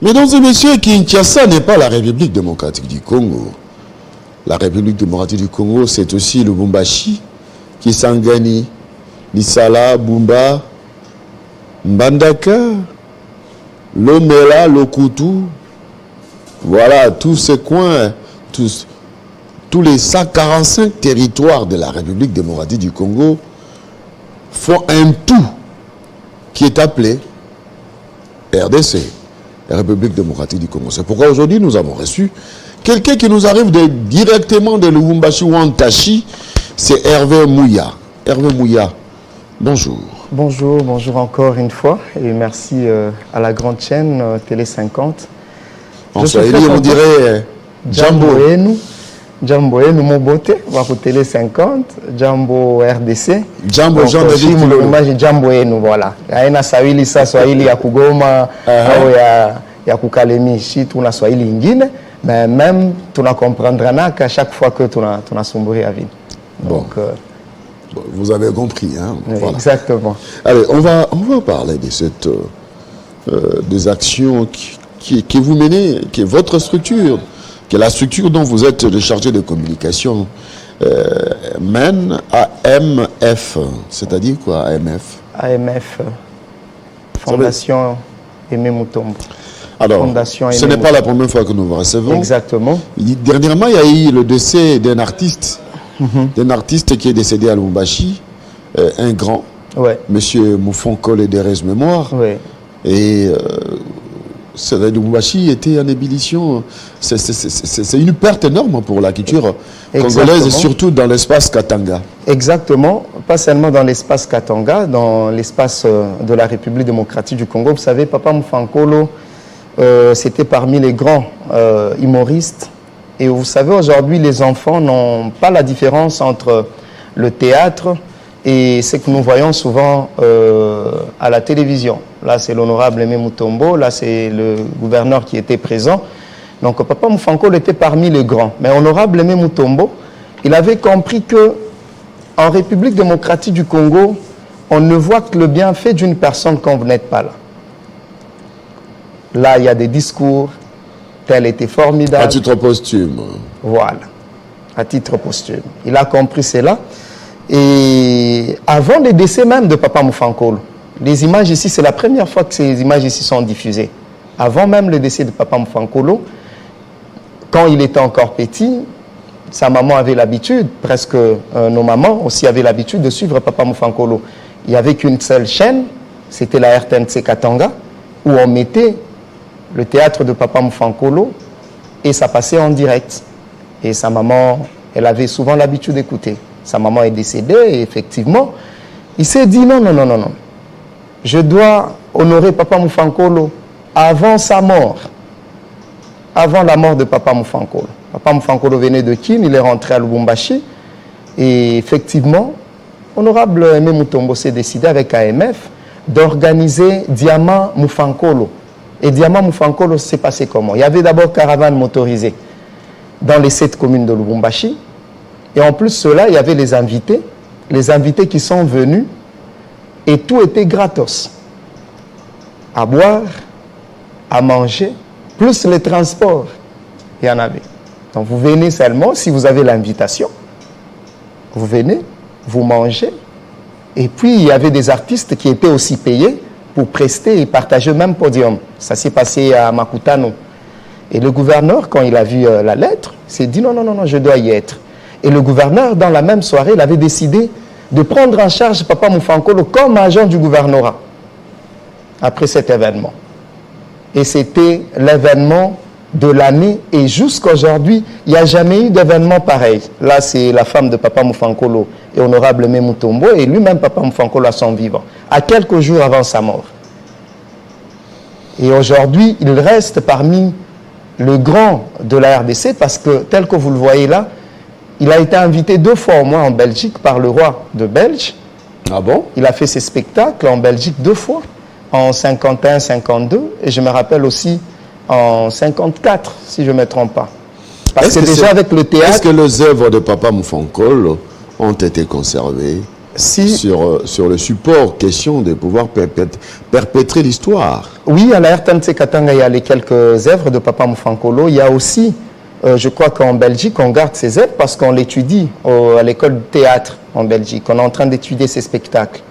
Mesdames et messieurs, Kinshasa n'est pas la République démocratique du Congo. La République démocratique du Congo, c'est aussi le Lubumbashi, Kisangani, Lisala, Bumba, Mbandaka, Lomela, Lokutu. Voilà, tous ces coins, tous les 145 territoires de la République démocratique du Congo font un tout qui est appelé RDC, la République démocratique du Congo. C'est pourquoi aujourd'hui nous avons reçu quelqu'un qui nous arrive directement de Lubumbashi ou Antachi, c'est Hervé Mouya. Hervé Mouya, bonjour. Bonjour, bonjour encore une fois et merci à la grande chaîne Télé 50. En Swahili, on dirait Jambo. Jambo Enu Mobote, Wako Télé 50, Jambo RDC. Jambo Jean-David Kilolo. Jambo Enu, voilà. Aina Swahili sa Swahili ya Kugoma, au ya Kukalemi, si tuna Swahili ingine, mais même tu na comprendra qu'à chaque fois que tu na sombri à vie. Donc vous avez compris, hein? Oui, voilà. Exactement. Allez, on va parler de cette des actions qui vous menez, qui est votre structure, qui est la structure dont vous êtes le chargé de communication, mène AMF. C'est-à-dire quoi, AMF? AMF, Fondation Aimé Mutombo. Alors, ce n'est pas la première fois que nous vous recevons. Exactement. Dernièrement, il y a eu le décès d'un artiste, qui est décédé à Lubumbashi, un grand, Monsieur Moufon-Kole Derez Mémoire. Ouais. Et Lubumbashi était en ébullition. C'est une perte énorme pour la culture congolaise, et surtout dans l'espace Katanga. Exactement, pas seulement dans l'espace Katanga, dans l'espace de la République démocratique du Congo. Vous savez, Papa Moufon-Kolo, c'était parmi les grands humoristes. Et vous savez, aujourd'hui, les enfants n'ont pas la différence entre le théâtre et ce que nous voyons souvent à la télévision. Là, c'est l'honorable Aimé Mutombo, là, c'est le gouverneur qui était présent. Donc, Papa Moufon-Kolo était parmi les grands. Mais honorable Aimé Mutombo, il avait compris que en République démocratique du Congo, on ne voit que le bienfait d'une personne quand vous n'êtes pas là. Là, il y a des discours, tel était formidable. À titre posthume. Voilà, à titre posthume. Il a compris cela. Et avant le décès même de Papa Moufon-Kolo, les images ici, c'est la première fois que ces images ici sont diffusées. Avant même le décès de Papa Moufon-Kolo, quand il était encore petit, sa maman avait l'habitude, presque nos mamans aussi avaient l'habitude de suivre Papa Moufon-Kolo. Il n'y avait qu'une seule chaîne, c'était la RTNC Katanga, où on mettait le théâtre de Papa Moufon-Kolo et ça passait en direct. Et sa maman, elle avait souvent l'habitude d'écouter. Sa maman est décédée et effectivement, il s'est dit non. Je dois honorer Papa Moufon-Kolo avant sa mort, avant la mort de Papa Moufon-Kolo. Papa Moufon-Kolo venait de Kin, il est rentré à Lubumbashi et effectivement, honorable Aimé Mutombo s'est décidé avec AMF d'organiser Diamant Moufon-Kolo. Et Diamant Moufon-Kolo s'est passé comment? Il y avait d'abord caravane motorisée dans les 7 communes de Lubumbashi. Et en plus de cela, il y avait les invités qui sont venus et tout était gratos. À boire, à manger, plus les transports, il y en avait. Donc vous venez seulement, si vous avez l'invitation, vous venez, vous mangez. Et puis il y avait des artistes qui étaient aussi payés pour prester et partager le même podium. Ça s'est passé à Makutano. Et le gouverneur, quand il a vu la lettre, s'est dit non, je dois y être. Et le gouverneur, dans la même soirée, il avait décidé de prendre en charge Papa Moufon-Kolo comme agent du gouvernorat après cet événement. Et c'était l'événement de l'année et jusqu'à aujourd'hui, il n'y a jamais eu d'événement pareil. Là, c'est la femme de Papa Moufon-Kolo et honorable Aimé Mutombo et lui-même Papa Moufon-Kolo à son vivant, à quelques jours avant sa mort. Et aujourd'hui, il reste parmi le grand de la RDC parce que, tel que vous le voyez là, il a été invité 2 fois au moins en Belgique par le roi de Belge. Ah bon? Il a fait ses spectacles en Belgique 2 fois, en 51, 52, et je me rappelle aussi en 54, si je ne me trompe pas. Parce que déjà avec le théâtre... Est-ce que les œuvres de Papa Moufon-Kolo ont été conservées sur le support, question de pouvoir perpétrer l'histoire. Oui, à la RTNC Katanga, il y a les quelques œuvres de Papa Moufankolo. Il y a aussi, je crois qu'en Belgique, on garde ces œuvres parce qu'on l'étudie à l'école de théâtre en Belgique. On est en train d'étudier ces spectacles.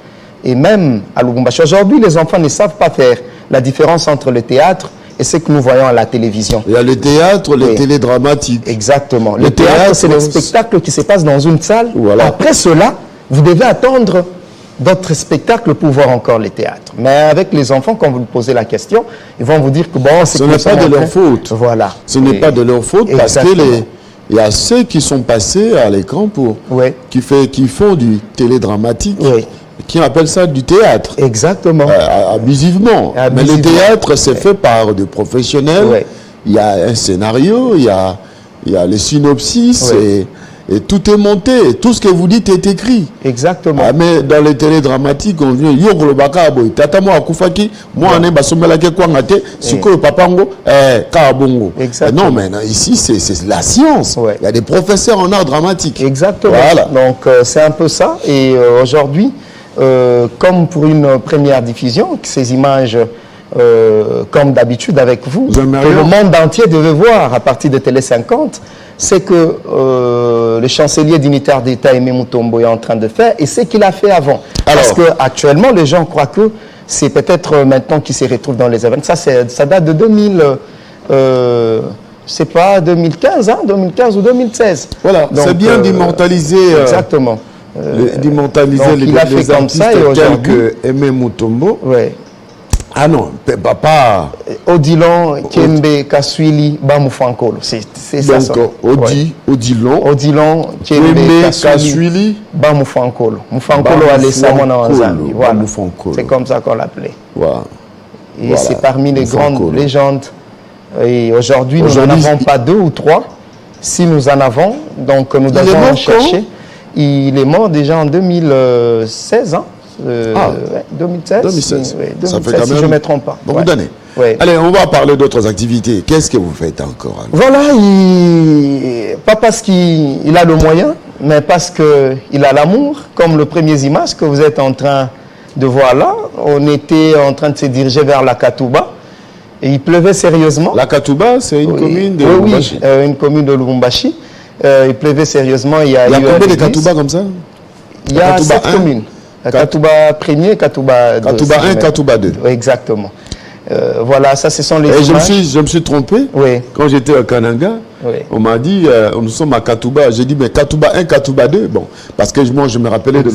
Et même à Lubumbashi. Aujourd'hui, les enfants ne savent pas faire la différence entre le théâtre et ce que nous voyons à la télévision. Il y a le théâtre, les télédramatiques. Exactement. Le théâtre, c'est le spectacle qui se passe dans une salle. Voilà. Après cela, vous devez attendre d'autres spectacles pour voir encore les théâtres. Mais avec les enfants, quand vous posez la question, ils vont vous dire que bon, ce n'est pas de leur faute. Voilà. Ce n'est pas de leur faute parce que il y a ceux qui sont passés à l'écran pour qui font du télédramatique. Oui. Qui appellent ça du théâtre. Exactement. Abusivement. Mais le théâtre, c'est fait par des professionnels. Oui. Il y a un scénario, il y a les synopsis, et tout est monté. Tout ce que vous dites est écrit. Exactement. Mais dans les télédramatiques, on vient Yoko le Bakabo, Tata moi Akufaki, moi on est Basomela Kwangate, Suko le Papango, Kabongo. Non, mais ici c'est la science. Il y a des professeurs en art dramatique. Exactement. Voilà. Donc c'est un peu ça. Et aujourd'hui, comme pour une première diffusion, ces images, comme d'habitude avec vous, que le monde entier devait voir à partir de Télé 50, c'est que le chancelier dignitaire d'État Aimé Mutombo est en train de faire et ce qu'il a fait avant. Alors, parce qu'actuellement, les gens croient que c'est peut-être maintenant qu'il se retrouve dans les événements. Ça date de 2000, c'est pas 2015, hein, 2015 ou 2016. Voilà, c'est bien d'immortaliser. Exactement. D'immortaliser les artistes tels que Aimé Mutombo. Oui. Ah non, pas. Odilon, Kembe, Kaswili, Bamoufankolo. C'est ça. Donc, Odilon, Kembe, Kaswili, Bamoufankolo. Moufankolo a laissé mon Anzambi. Voilà. C'est comme ça qu'on l'appelait. Voilà. Et c'est parmi les grandes légendes. Et aujourd'hui, nous n'en avons pas 2 ou 3. Si nous en avons, donc nous devons en chercher. Il est mort déjà en 2016, hein. 2016, ça fait quand même si je ne me trompe pas. Beaucoup d'années. Allez, on va parler d'autres activités. Qu'est-ce que vous faites encore? Voilà, pas parce qu'il a le moyen, mais parce qu'il a l'amour, comme le premier image que vous êtes en train de voir là. On était en train de se diriger vers la Katouba. Et il pleuvait sérieusement. La Katouba, c'est une commune de Lubumbashi. Oui, une commune de Lubumbashi. Il pleuvait sérieusement. Il y a combien de Katouba comme ça? Il y a 7 communes. Katouba 1er, Katouba 2. Katouba 1, Katouba 2. Exactement. Voilà, ça ce sont les images. Je me suis trompé. Quand j'étais à Kananga, on m'a dit, nous sommes à Katouba. J'ai dit, mais Katouba 1, Katouba 2. Bon, parce que moi, je me rappelais de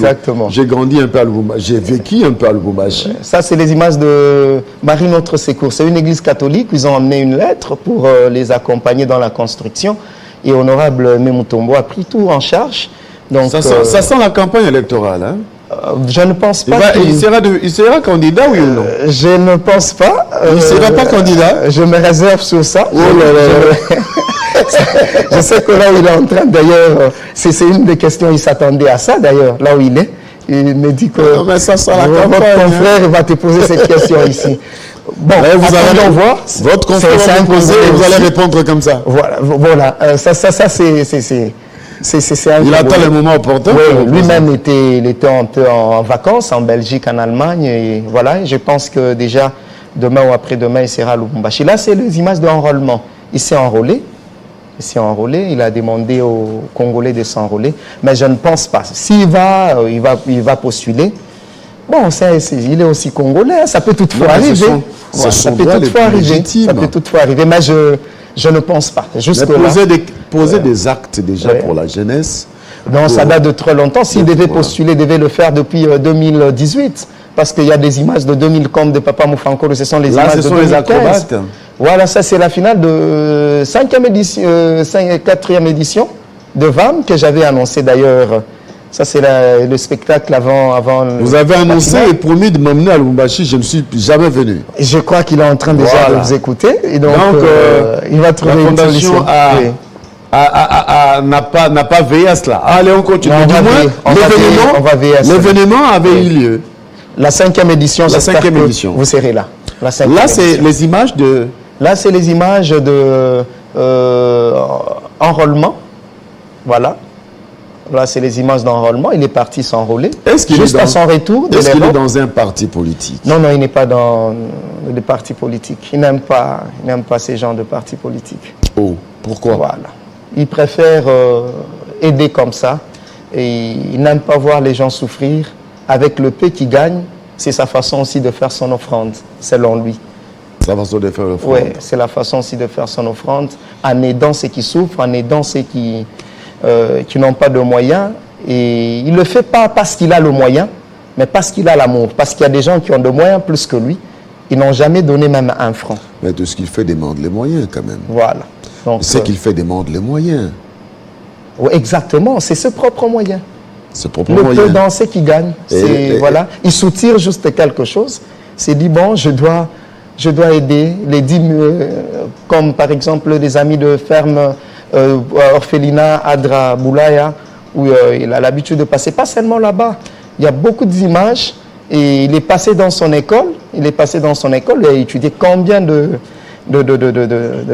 j'ai grandi un peu à Lubumbashi. J'ai vécu un peu à Lubumbashi. Ça, c'est les images de Marie Notre Secours. C'est une église catholique. Ils ont amené une lettre pour les accompagner dans la construction. Et Honorable Memutombo a pris tout en charge. Donc, ça sent la campagne électorale, hein? Je ne pense pas il sera candidat, oui ou non? Je ne pense pas. Il ne sera pas candidat? Je me réserve sur ça. Oh là là. Je sais que là où il est en train, d'ailleurs, c'est une des questions, il s'attendait à ça, d'ailleurs, là où il est. Il me dit que mais ça sent la votre confrère va te poser cette question ici. Bon, vous allez voir. Votre confrère va vous poser et vous allez répondre comme ça. Voilà. Ça c'est il attend le moment opportun. Oui, lui-même était un peu en vacances en Belgique, en Allemagne. Et voilà, je pense que déjà demain ou après-demain, il sera à Lubumbashi. Là, c'est les images d'enrôlement. Il s'est enrôlé. Il a demandé aux Congolais de s'enrôler. Mais je ne pense pas. S'il va, il va postuler. Bon, il est aussi congolais. Ça peut toutefois arriver. Ça peut toutefois arriver. Mais je ne pense pas. Poser des actes déjà pour la jeunesse. Non, ça date de très longtemps. S'il devait postuler, il devait le faire depuis 2018. Parce qu'il y a des images de 2000 comme de Papa Moufankolo. Ce sont les images de 2015. Les acrobates. Voilà, ça c'est la finale de 4e édition de VAM que j'avais annoncé d'ailleurs. Ça, c'est le spectacle avant. Vous avez annoncé et promis de m'emmener à Lubumbashi. Je ne suis jamais venu. Je crois qu'il est en train déjà de vous écouter. Et donc il va trouver une solution. N'a pas veillé à cela. Allez, on continue. L'événement avait eu lieu. La 5e édition. La 5e édition. Vous serez là. Là, c'est les images de. Là, c'est les images de enrôlement. Voilà. Là, c'est les images d'enrôlement. Il est parti s'enrôler. Est-ce qu'il Juste à son retour de Est-ce qu'il est l'Europe. dans un parti politique? Non, non, il n'est pas dans le parti politique. Il n'aime pas ces genres de partis politiques. Oh, pourquoi? Voilà. Il préfère aider comme ça. Et il n'aime pas voir les gens souffrir. Avec le peu qu'il gagne, c'est sa façon aussi de faire son offrande, selon lui. Sa façon de faire l'offrande. Oui, c'est la façon aussi de faire son offrande, en aidant ceux qui souffrent, en aidant ceux qui n'ont pas de moyens. Et il ne le fait pas parce qu'il a le moyen, mais parce qu'il a l'amour. Parce qu'il y a des gens qui ont de moyens plus que lui. Ils n'ont jamais donné même un franc. Mais tout ce qu'il fait demande les moyens quand même. Voilà. Donc, Ce qu'il fait demande les moyens. oui, exactement, c'est ses propres moyens. C'est propre Le moyen. peu dans ce qui gagne. Voilà. Il soutire juste quelque chose. C'est dit, bon, je dois aider les 10 comme par exemple des amis de ferme orphelinat Adra Boulaya, où il a l'habitude de passer, pas seulement là-bas. Il y a beaucoup d'images et il est passé dans son école. Il a étudié combien de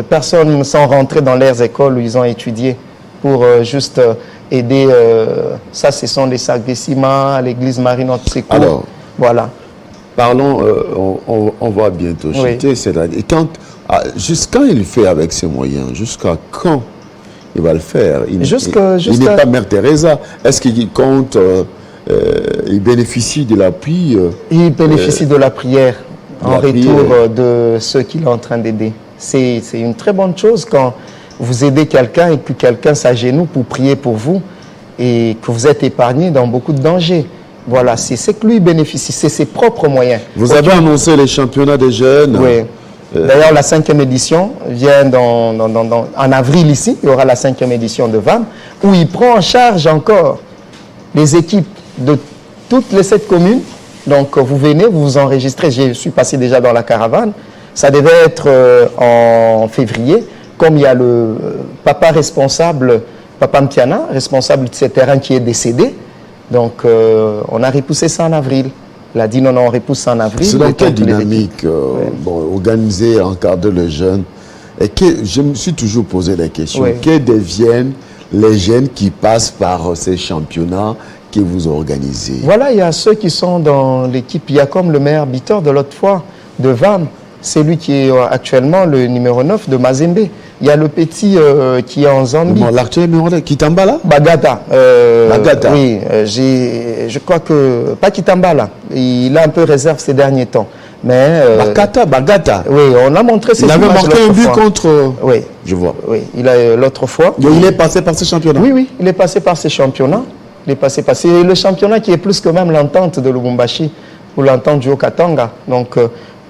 personnes sont rentrées dans leurs écoles où ils ont étudié pour juste aider. Ça, ce sont des sacs de ciment à l'église Marie Notre Secours. Alors, voilà. Parlons, on va bientôt chuter. Oui. C'est-à-dire, jusqu'à quand il fait avec ses moyens? Jusqu'à quand il va le faire? Il n'est pas Mère Teresa. Est-ce qu'il compte, il bénéficie de l'appui? Il bénéficie de la prière en retour de ceux qu'il est en train d'aider. C'est une très bonne chose quand vous aidez quelqu'un et que quelqu'un s'agenouille pour prier pour vous et que vous êtes épargné dans beaucoup de dangers. Voilà, c'est ce que lui bénéficie, c'est ses propres moyens. Vous avez annoncé les championnats des jeunes. Oui. D'ailleurs, la 5e édition vient en avril ici. Il y aura la 5e édition de VAM, où il prend en charge encore les équipes de toutes les 7 communes. Donc, vous venez, vous vous enregistrez. Je suis passé déjà dans la caravane. Ça devait être en février. Comme il y a le papa responsable, Papa Mtiana, responsable de ce terrain qui est décédé. Donc, on a repoussé ça en avril. Il a dit non, on repousse ça en avril. C'est dans quelle dynamique organiser, encadrer les jeunes? Et je me suis toujours posé la question. Oui. Que deviennent les jeunes qui passent par ces championnats que vous organisez? Voilà, il y a ceux qui sont dans l'équipe. Il y a comme le meilleur buteur de l'autre fois, de VAM. C'est lui qui est actuellement le numéro 9 de Mazembe. Il y a le petit qui est en Zambie. L'actuel numéro 9, Kitambala? Bagata. Bagata. Oui, je crois que... Pas Kitambala. Il a un peu réserve ces derniers temps. Mais... Bagata. Oui, on a montré ces images. Il avait marqué un but fois. contre... Oui. Je vois. Oui, il a l'autre fois. Donc, il est passé par ces championnats? Oui, oui, il est passé par ces championnats. C'est le championnat qui est plus que même l'entente de Lubumbashi ou l'entente du Haut-Katanga. Donc,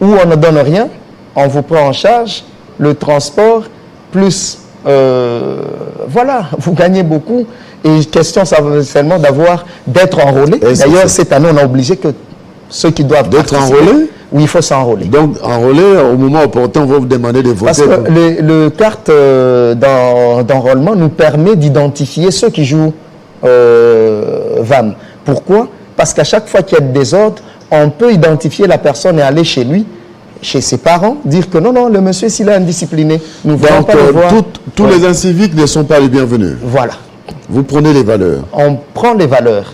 où on ne donne rien, on vous prend en charge le transport, plus, voilà, vous gagnez beaucoup. Et question seulement d'être enrôlé. D'ailleurs, cette année, on a obligé que ceux qui doivent d'être enrôlés. Oui, il faut s'enrôler. Donc, enrôler, au moment opportun, on va vous demander de voter. Parce que le carte d'enrôlement nous permet d'identifier ceux qui jouent VAM. Pourquoi? Parce qu'à chaque fois qu'il y a des désordres, on peut identifier la personne et aller chez lui, chez ses parents, dire que non, le monsieur, s'il est indiscipliné, nous ne voulons pas le voir. Tous les inciviques ne sont pas les bienvenus. Voilà. Vous prenez les valeurs. On prend les valeurs.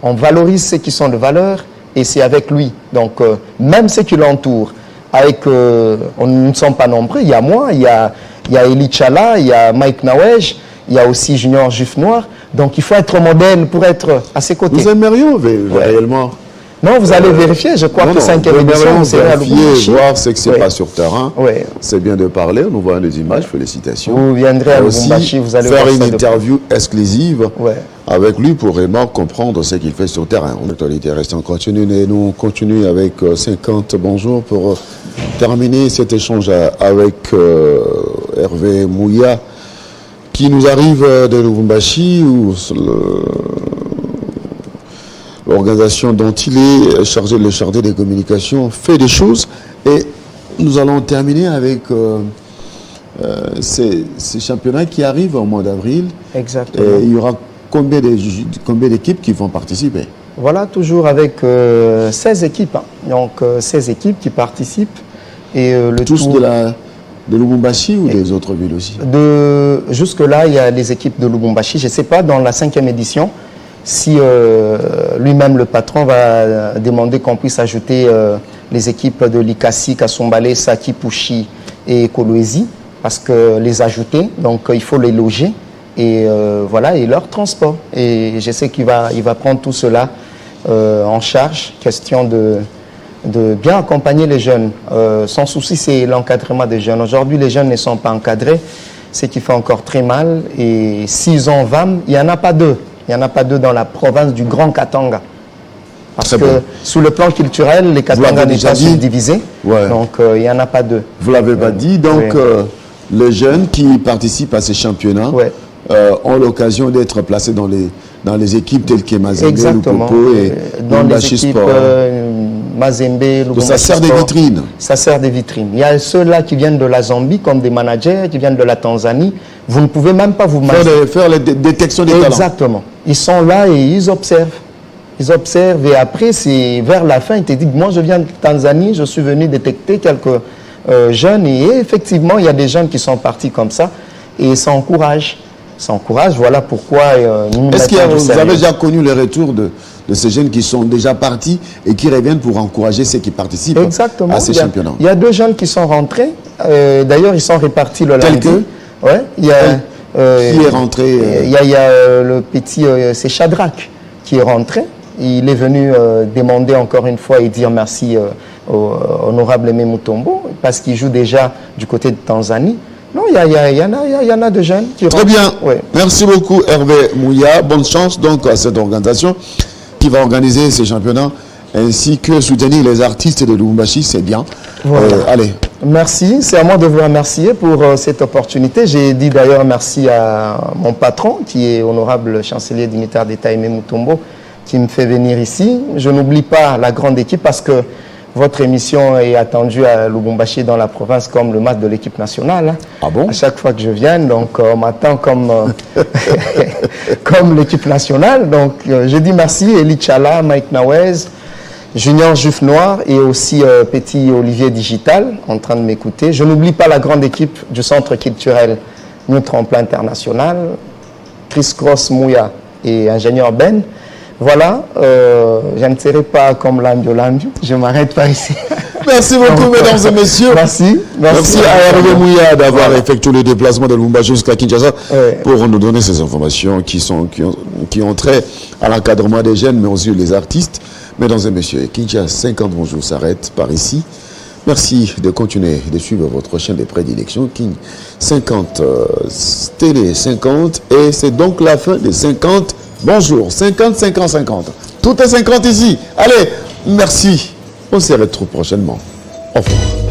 On valorise ceux qui sont de valeur et c'est avec lui. Donc, même ceux qui l'entourent, nous ne sommes pas nombreux. Il y a moi, il y a Eli Chala, il y a Mike Nawej, il y a aussi Junior Juif Noir. Donc, il faut être modèle pour être à ses côtés. Vous aimeriez réellement? Non, vous allez vérifier. Je crois que 5e édition, c'est à vérifier, voir ce qui se passe sur terrain. Oui. C'est bien de parler. Nous voyons des images. Félicitations. Vous viendrez à Lubumbashi, vous allez faire une interview exclusive ouais. avec lui pour vraiment comprendre ce qu'il fait sur terrain. L'actualité reste en continu et nous continuons avec 50 bonjours pour terminer cet échange avec Hervé Mouya qui nous arrive de Lubumbashi où l'organisation dont il est chargé des communications fait des choses et nous allons terminer avec ces championnats qui arrivent au mois d'avril. Exactement. Et il y aura combien d'équipes qui vont participer? Voilà, toujours avec 16 équipes. Hein. Donc 16 équipes qui participent. Et le tous tour... de la De Lubumbashi ou des autres villes aussi? Jusque-là, il y a les équipes de Lubumbashi. Je ne sais pas, dans la 5e édition, si lui-même, le patron, va demander qu'on puisse ajouter les équipes de Likasi, Kassombale, Saki, Pushi et Kolwezi, parce que les ajouter, donc il faut les loger. Et voilà, et leur transport. Et je sais qu'il va prendre tout cela en charge. Question de bien accompagner les jeunes. Son souci, c'est l'encadrement des jeunes. Aujourd'hui, les jeunes ne sont pas encadrés, ce qui fait encore très mal. Et s'ils ont VAM, il n'y en a pas deux. Il n'y en a pas deux dans la province du Grand Katanga. Parce que sous le plan culturel, les Katanga n'est pas subdivisé. Ouais. Donc, il n'y en a pas deux. Vous ne l'avez pas dit. Donc, les jeunes qui participent à ces championnats ont l'occasion d'être placés dans les équipes telles que Mazembe, Lupopo et Lubumbashi Sport. Mazembe, Lubumbashi ça sert des vitrines. Ça sert des vitrines. Il y a ceux-là qui viennent de la Zambie comme des managers, qui viennent de la Tanzanie. Vous ne pouvez même pas vous faire les détections des talents. Exactement. Ils sont là et ils observent. Ils observent et après, c'est vers la fin, ils te disent, moi je viens de Tanzanie, je suis venu détecter quelques jeunes et effectivement, il y a des jeunes qui sont partis comme ça et ça encourage. Voilà pourquoi nous Est-ce que vous avez déjà connu le retour de ces jeunes qui sont déjà partis et qui reviennent pour encourager ceux qui participent à ces championnats? Il y a 2 jeunes qui sont rentrés. D'ailleurs, ils sont répartis le lundi. Ouais, qui est rentré Il y a le petit, c'est Shadrach qui est rentré. Il est venu demander encore une fois et dire merci au honorable Aimé Mutombo parce qu'il joue déjà du côté de Tanzanie. Non, il y en a de jeunes qui Très bien. Ouais. Merci beaucoup Hervé Mouya. Bonne chance donc à cette organisation qui va organiser ces championnats ainsi que soutenir les artistes de Lubumbashi, c'est bien. Voilà. Allez. Merci. C'est à moi de vous remercier pour cette opportunité. J'ai dit d'ailleurs merci à mon patron qui est honorable chancelier dignitaire d'État Aimé Mutombo qui me fait venir ici. Je n'oublie pas la grande équipe parce que votre émission est attendue à Lubumbashi dans la province comme le match de l'équipe nationale. Ah bon? À chaque fois que je viens, donc on m'attend comme, comme l'équipe nationale. Donc je dis merci Eli Chala, Mike Nawez, Junior Juif Noir et aussi petit Olivier Digital en train de m'écouter. Je n'oublie pas la grande équipe du centre culturel New Tremplin International, Chris Cross Mouya et ingénieur Ben. Voilà, je ne serai pas comme Lambio. Je m'arrête pas ici. Merci beaucoup, mesdames et messieurs. Merci à Hervé Mouya d'avoir effectué le déplacement de Lubumbashi jusqu'à Kinshasa pour nous donner ces informations qui ont trait à l'encadrement des jeunes, mais aussi les artistes. Mesdames et messieurs, Kinshasa 50 bonjour s'arrête par ici. Merci de continuer de suivre votre chaîne de prédilection, King 50 Télé 50. Et c'est donc la fin des 50. Bonjour, 50, 50, 50. Tout est 50 ici. Allez, merci. On se retrouve prochainement. Au revoir.